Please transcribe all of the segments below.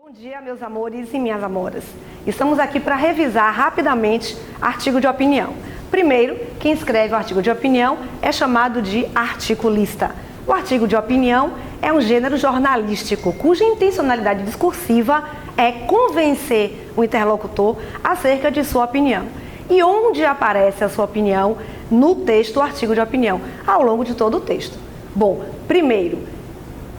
Bom dia, meus amores e minhas amoras. Estamos aqui para revisar rapidamente artigo de opinião. Primeiro, quem escreve o artigo de opinião é chamado de articulista. O artigo de opinião é um gênero jornalístico cuja intencionalidade discursiva é convencer o interlocutor acerca de sua opinião. E onde aparece a sua opinião? No texto do artigo de opinião, ao longo de todo o texto. Bom, primeiro,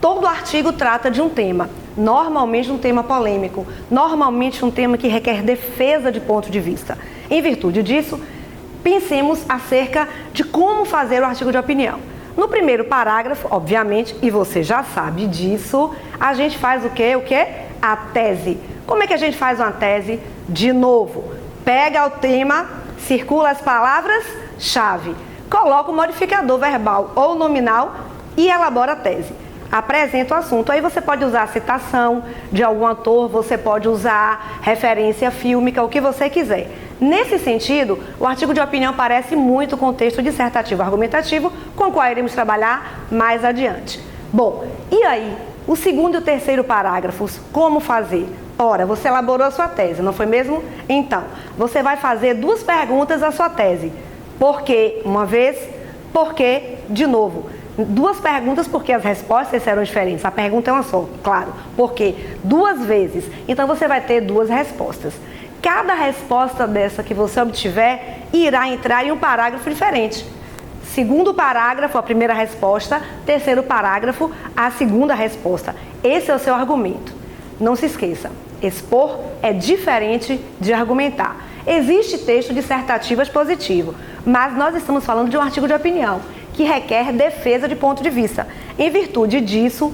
todo artigo trata de um tema, normalmente um tema polêmico, normalmente um tema que requer defesa de ponto de vista. Em virtude disso, pensemos acerca de como fazer o artigo de opinião. No primeiro parágrafo, obviamente, e você já sabe disso, a gente faz o quê? A tese. Como é que a gente faz uma tese? De novo, pega o tema, circula as palavras-chave, coloca o modificador verbal ou nominal e elabora a tese. Apresenta o assunto. Aí você pode usar citação de algum autor, você pode usar referência fílmica, o que você quiser. Nesse sentido, o artigo de opinião parece muito com o texto dissertativo argumentativo, com o qual iremos trabalhar mais adiante. Bom, e aí, o segundo e o terceiro parágrafos, como fazer? Ora, você elaborou a sua tese, não foi mesmo? Então, você vai fazer duas perguntas à sua tese. Por quê? Uma vez, por quê? De novo. Duas perguntas porque as respostas serão diferentes. A pergunta é uma só, claro. Por quê? Duas vezes. Então você vai ter duas respostas. Cada resposta dessa que você obtiver irá entrar em um parágrafo diferente. Segundo parágrafo, a primeira resposta. Terceiro parágrafo, a segunda resposta. Esse é o seu argumento. Não se esqueça, expor é diferente de argumentar. Existe texto dissertativo expositivo, mas nós estamos falando de um artigo de opinião que requer defesa de ponto de vista. Em virtude disso,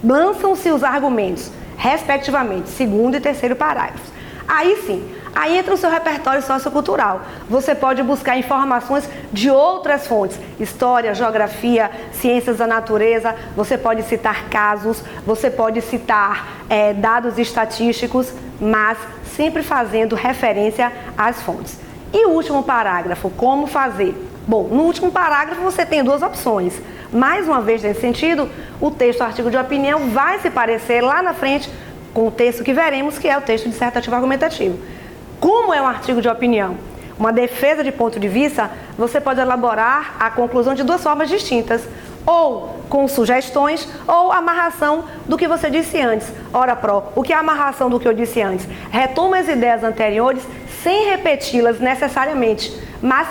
lançam-se os argumentos, respectivamente, segundo e terceiro parágrafos. Aí sim, aí entra o seu repertório sociocultural. Você pode buscar informações de outras fontes, história, geografia, ciências da natureza, você pode citar casos, você pode citar dados estatísticos, mas sempre fazendo referência às fontes. E o último parágrafo, como fazer? Bom, no último parágrafo você tem duas opções. Mais uma vez, nesse sentido, o texto do artigo de opinião vai se parecer lá na frente com o texto que veremos, que é o texto dissertativo argumentativo. Como é um artigo de opinião? Uma defesa de ponto de vista, você pode elaborar a conclusão de duas formas distintas, ou com sugestões, ou amarração do que você disse antes. Ora, o que é a amarração do que eu disse antes? Retoma as ideias anteriores sem repeti-las necessariamente, mas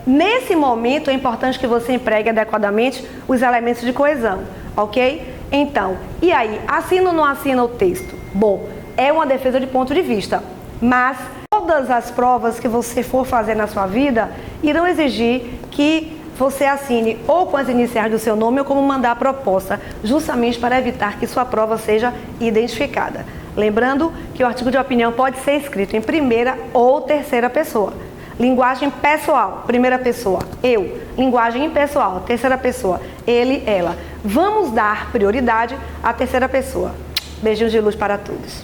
nesse momento é importante que você empregue adequadamente os elementos de coesão, ok? Então, e aí, assina ou não assina o texto? Bom, é uma defesa de ponto de vista, mas todas as provas que você for fazer na sua vida irão exigir que você assine ou com as iniciais do seu nome ou como mandar a proposta, justamente para evitar que sua prova seja identificada. Lembrando que o artigo de opinião pode ser escrito em primeira ou terceira pessoa. Linguagem pessoal, primeira pessoa, eu. Linguagem impessoal, terceira pessoa, ele, ela. Vamos dar prioridade à terceira pessoa. Beijinhos de luz para todos.